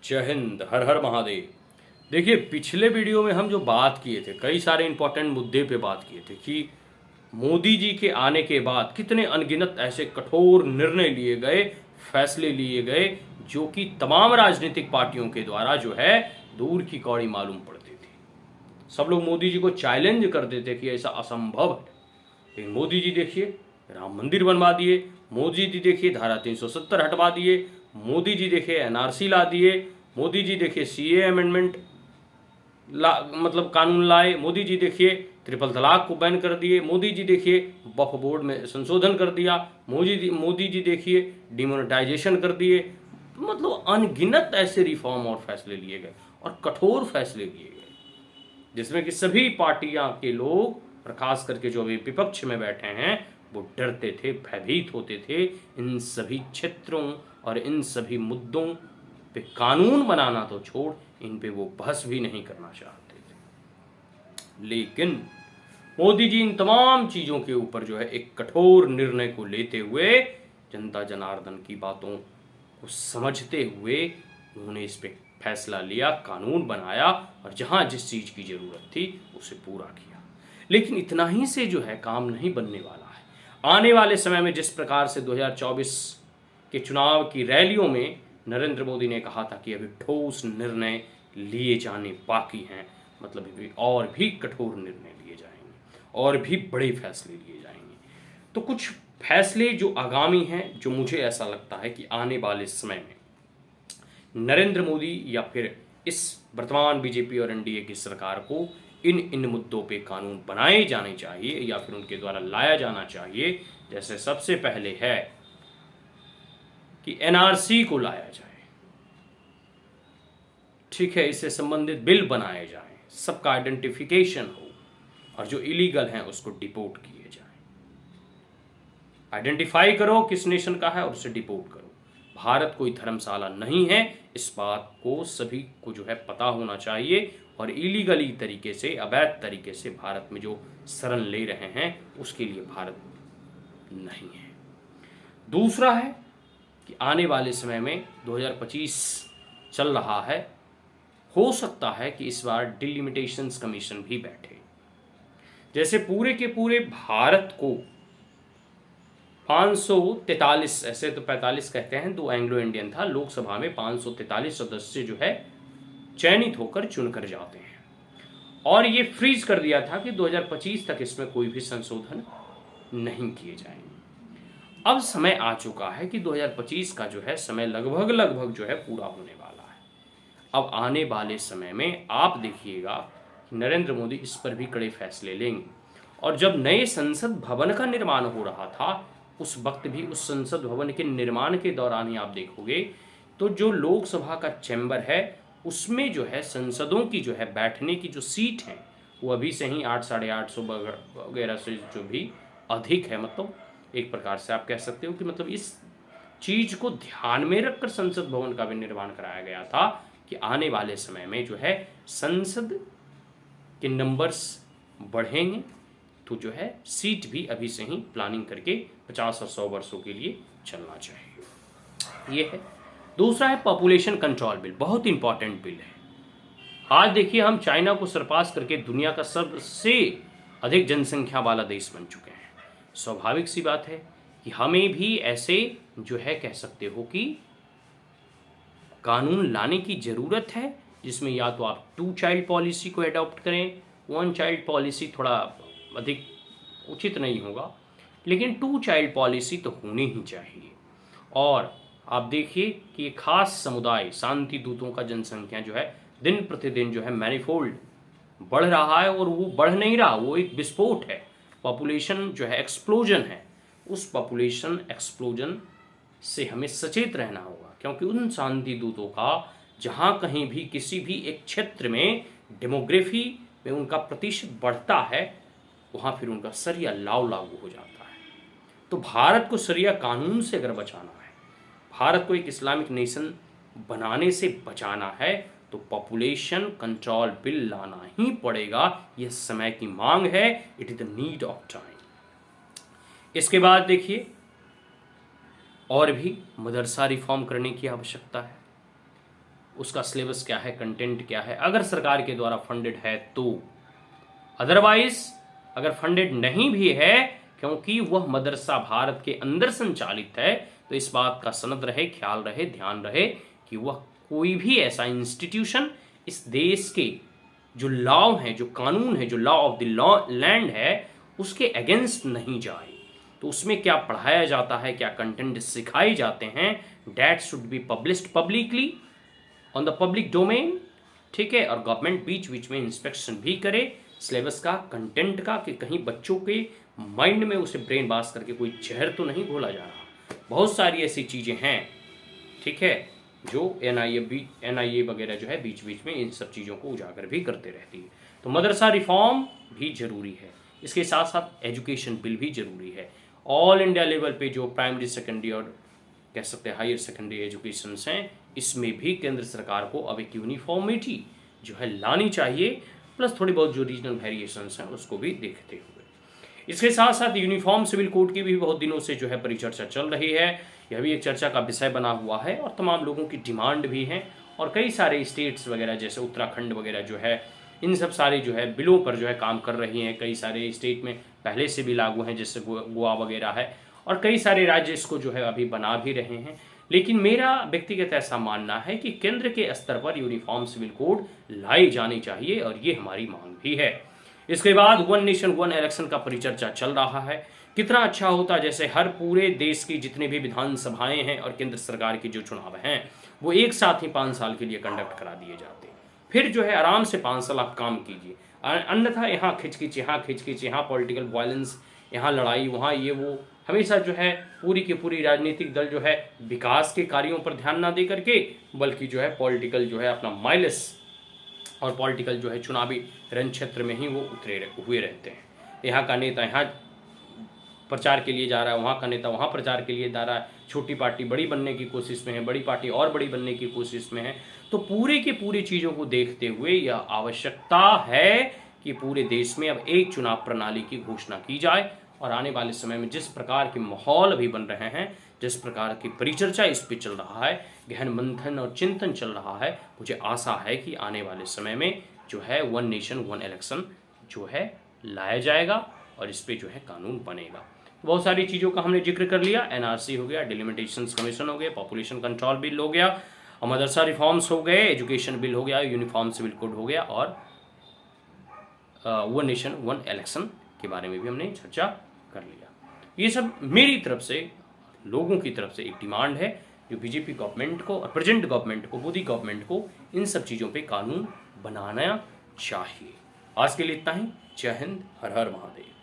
जय हिंद, हर हर महादेव। देखिए, पिछले वीडियो में हम जो बात किए थे, कई सारे इंपॉर्टेंट मुद्दे पे बात किए थे कि मोदी जी के आने के बाद कितने अनगिनत ऐसे कठोर निर्णय लिए गए, फैसले लिए गए, जो कि तमाम राजनीतिक पार्टियों के द्वारा जो है दूर की कौड़ी मालूम पड़ती थी। सब लोग मोदी जी को चैलेंज करते थे कि ऐसा असंभव है, लेकिन मोदी जी देखिए राम मंदिर बनवा दिए, मोदी जी देखिए धारा 370 हटवा दिए, मोदी जी देखिए एनआरसी ला दिए, मोदी जी देखिए सीए अमेंडमेंट मतलब कानून लाए, मोदी जी देखिए ट्रिपल तलाक को बैन कर दिए, मोदी जी देखिए वक्फ बोर्ड में संशोधन कर दिया, मोदी जी देखिए डिमोनेटाइजेशन कर दिए। मतलब अनगिनत ऐसे रिफॉर्म और फैसले लिए गए और कठोर फैसले लिए गए, जिसमें कि सभी पार्टियां के लोग और खास करके जो अभी विपक्ष में बैठे हैं वो डरते थे, भयभीत होते थे। इन सभी क्षेत्रों और इन सभी मुद्दों पे कानून बनाना तो छोड़, इन पे वो बहस भी नहीं करना चाहते थे। लेकिन मोदी जी इन तमाम चीज़ों के ऊपर जो है एक कठोर निर्णय को लेते हुए जनता जनार्दन की बातों को समझते हुए उन्होंने इस पे फैसला लिया, कानून बनाया और जहां जिस चीज़ की ज़रूरत थी उसे पूरा किया। लेकिन इतना ही से जो है काम नहीं बनने वाला है। आने वाले समय में जिस प्रकार से 2024 के चुनाव की रैलियों में नरेंद्र मोदी ने कहा था कि अभी ठोस निर्णय लिए जाने बाकी हैं, मतलब अभी और भी कठोर निर्णय लिए जाएंगे और भी बड़े फैसले लिए जाएंगे। तो कुछ फैसले जो आगामी हैं, जो मुझे ऐसा लगता है कि आने वाले समय में नरेंद्र मोदी या फिर इस वर्तमान बीजेपी और एनडीए की सरकार को इन मुद्दों पे कानून बनाए जाने चाहिए या फिर उनके द्वारा लाया जाना चाहिए। जैसे सबसे पहले है कि एनआरसी को लाया जाए, ठीक है, इससे संबंधित बिल बनाए जाएं, सबका आइडेंटिफिकेशन हो और जो इलीगल हैं उसको डिपोर्ट किए जाएं। आइडेंटिफाई करो किस नेशन का है और उसे डिपोर्ट करो। भारत कोई धर्मशाला नहीं है, इस बात को सभी को जो है पता होना चाहिए और इलीगली तरीके से, अवैध तरीके से भारत में जो शरण ले रहे हैं उसके लिए भारत नहीं है। दूसरा है कि आने वाले समय में 2025 चल रहा है, हो सकता है कि इस बार डिलिमिटेशंस कमीशन भी बैठे। जैसे पूरे के पूरे भारत को 543, ऐसे तो 45 कहते हैं, 2 एंग्लो इंडियन था, लोकसभा में 543 सदस्य जो है चयनित होकर चुनकर जाते हैं और ये फ्रीज कर दिया था कि 2025 तक इसमें कोई भी संशोधन नहीं किए जाएंगे। अब समय आ चुका है कि 2025 का जो है समय लगभग जो है पूरा होने वाला है। अब आने वाले समय में आप देखिएगा नरेंद्र मोदी इस पर भी कड़े फैसले लेंगे और जब नए संसद भवन का निर्माण हो रहा था उस वक्त भी उस संसद भवन के निर्माण के दौरान ही आप देखोगे तो जो लोकसभा का चैम्बर है उसमें जो है संसदों की जो है बैठने की जो सीट है वो अभी से ही 800-850 वगैरह से जो भी अधिक है। मतलब एक प्रकार से आप कह सकते हो कि मतलब इस चीज़ को ध्यान में रखकर संसद भवन का भी निर्माण कराया गया था कि आने वाले समय में जो है संसद के नंबर्स बढ़ेंगे तो जो है सीट भी अभी से ही प्लानिंग करके 50 और 100 वर्षों के लिए चलना चाहिए। ये है। दूसरा है पॉपुलेशन कंट्रोल बिल, बहुत इंपॉर्टेंट बिल है। आज देखिए हम चाइना को सरपास करके दुनिया का सबसे अधिक जनसंख्या वाला देश बन चुके हैं। स्वाभाविक सी बात है कि हमें भी ऐसे जो है कह सकते हो कि कानून लाने की ज़रूरत है जिसमें या तो आप 2 चाइल्ड पॉलिसी को अडॉप्ट करें, 1 चाइल्ड पॉलिसी थोड़ा अधिक उचित नहीं होगा, लेकिन 2 चाइल्ड पॉलिसी तो होनी ही चाहिए। और आप देखिए कि एक खास समुदाय शांति दूतों का जनसंख्या जो है दिन प्रतिदिन जो है मैनीफोल्ड बढ़ रहा है और वो बढ़ नहीं रहा, वो एक विस्फोट है, पॉपुलेशन जो है एक्सप्लोजन है। उस पॉपुलेशन एक्सप्लोजन से हमें सचेत रहना होगा क्योंकि उन शांति दूतों का जहाँ कहीं भी किसी भी एक क्षेत्र में डेमोग्राफी में उनका प्रतिशत बढ़ता है वहाँ फिर उनका सरिया लाव लागू हो जाता है। तो भारत को सरिया कानून से अगर बचाना है, भारत को एक इस्लामिक नेशन बनाने से बचाना है तो पॉपुलेशन कंट्रोल बिल लाना ही पड़ेगा। यह समय की मांग है, it is the need of time. इसके बाद देखिए और भी मदरसा रिफॉर्म करने की आवश्यकता है। उसका सिलेबस क्या है, कंटेंट क्या है, अगर सरकार के द्वारा फंडेड है तो। अदरवाइज अगर फंडेड नहीं भी है, क्योंकि वह मदरसा भारत के अंदर संचालित है, तो इस बात का सनद रहे, ख्याल रहे, ध्यान रहे कि वह कोई भी ऐसा इंस्टीट्यूशन इस देश के जो लॉ है, जो कानून है, जो law of the law land है, उसके अगेंस्ट नहीं जाए। तो उसमें क्या पढ़ाया जाता है, क्या कंटेंट सिखाए जाते हैं, that should be published publicly on the public domain, ठीक है। और गवर्नमेंट बीच बीच में इंस्पेक्शन भी करे सिलेबस का, कंटेंट का, कि कहीं बच्चों के माइंड में उसे ब्रेन वाश करके कोई जहर तो नहीं घोला जा रहा। बहुत सारी ऐसी चीज़ें हैं, ठीक है, जो एनआईए वगैरह जो है बीच बीच में इन सब चीज़ों को उजागर भी करते रहती है। तो मदरसा रिफॉर्म भी जरूरी है, इसके साथ साथ एजुकेशन बिल भी जरूरी है। ऑल इंडिया लेवल पे जो प्राइमरी, सेकेंडरी और कह सकते हैं हायर सेकेंडरी एजुकेशन हैं, इसमें भी केंद्र सरकार को अब एक यूनिफॉर्मिटी जो है लानी चाहिए, प्लस थोड़ी बहुत जो रीजनल वेरिएशंस हैं उसको भी देखते हुए। इसके साथ साथ यूनिफॉर्म सिविल कोड की भी बहुत दिनों से जो है परिचर्चा चल रही है, यह भी एक चर्चा का विषय बना हुआ है और तमाम लोगों की डिमांड भी है। और कई सारे स्टेट्स वगैरह जैसे उत्तराखंड वगैरह जो है, इन सब सारे जो है बिलों पर जो है काम कर रही हैं। कई सारे स्टेट में पहले से भी लागू हैं, जैसे गोवा वगैरह है, और कई सारे राज्य इसको जो है अभी बना भी रहे हैं। लेकिन मेरा व्यक्तिगत ऐसा मानना है कि केंद्र के स्तर पर यूनिफॉर्म सिविल कोड लाई जानी चाहिए, और ये हमारी मांग भी है। इसके बाद वन नेशन वन इलेक्शन का परिचर्चा चल रहा है। कितना अच्छा होता जैसे हर पूरे देश की जितने भी विधानसभाएं हैं और केंद्र सरकार के जो चुनाव हैं, वो एक साथ ही 5 साल के लिए कंडक्ट करा दिए जाते, फिर जो है आराम से 5 साल आप काम कीजिए। अन्यथा यहाँ खिचखिच, यहाँ खिचखिच, यहाँ पॉलिटिकल वायलेंस, यहाँ लड़ाई, वहाँ ये वो, हमेशा जो है पूरी की पूरी राजनीतिक दल जो है विकास के कार्यों पर ध्यान ना दे करके, बल्कि जो है पॉलिटिकल जो है अपना माइलेस और पॉलिटिकल जो है चुनावी रण क्षेत्र में ही वो उतरे हुए रहते हैं। यहाँ का नेता यहाँ प्रचार के लिए जा रहा है, वहाँ का नेता वहाँ प्रचार के लिए जा रहा है, छोटी पार्टी बड़ी बनने की कोशिश में है, बड़ी पार्टी और बड़ी बनने की कोशिश में है। तो पूरे की पूरी चीज़ों को देखते हुए यह आवश्यकता है कि पूरे देश में अब एक चुनाव प्रणाली की घोषणा की जाए, और आने वाले समय में जिस प्रकार के माहौल अभी बन रहे हैं, जिस प्रकार की परिचर्चा इस पे चल रहा है, गहन मंथन और चिंतन चल रहा है, मुझे आशा है कि आने वाले समय में जो है वन नेशन वन इलेक्शन जो है लाया जाएगा और इस पे जो है कानून बनेगा। बहुत सारी चीज़ों का हमने जिक्र कर लिया, एनआरसी हो गया, डिलिमिटेशंस कमीशन हो गया, पॉपुलेशन कंट्रोल बिल हो गया, मदरसा रिफॉर्म्स हो गए, एजुकेशन बिल हो गया, यूनिफॉर्म सिविल कोड हो गया, और वन नेशन वन इलेक्शन के बारे में भी हमने चर्चा कर लिया। ये सब मेरी तरफ से, लोगों की तरफ से एक डिमांड है जो बीजेपी गवर्नमेंट को और प्रेजेंट गवर्नमेंट को, मोदी गवर्नमेंट को इन सब चीज़ों पे कानून बनाना चाहिए। आज के लिए इतना ही। जय हिंद, हर हर महादेव।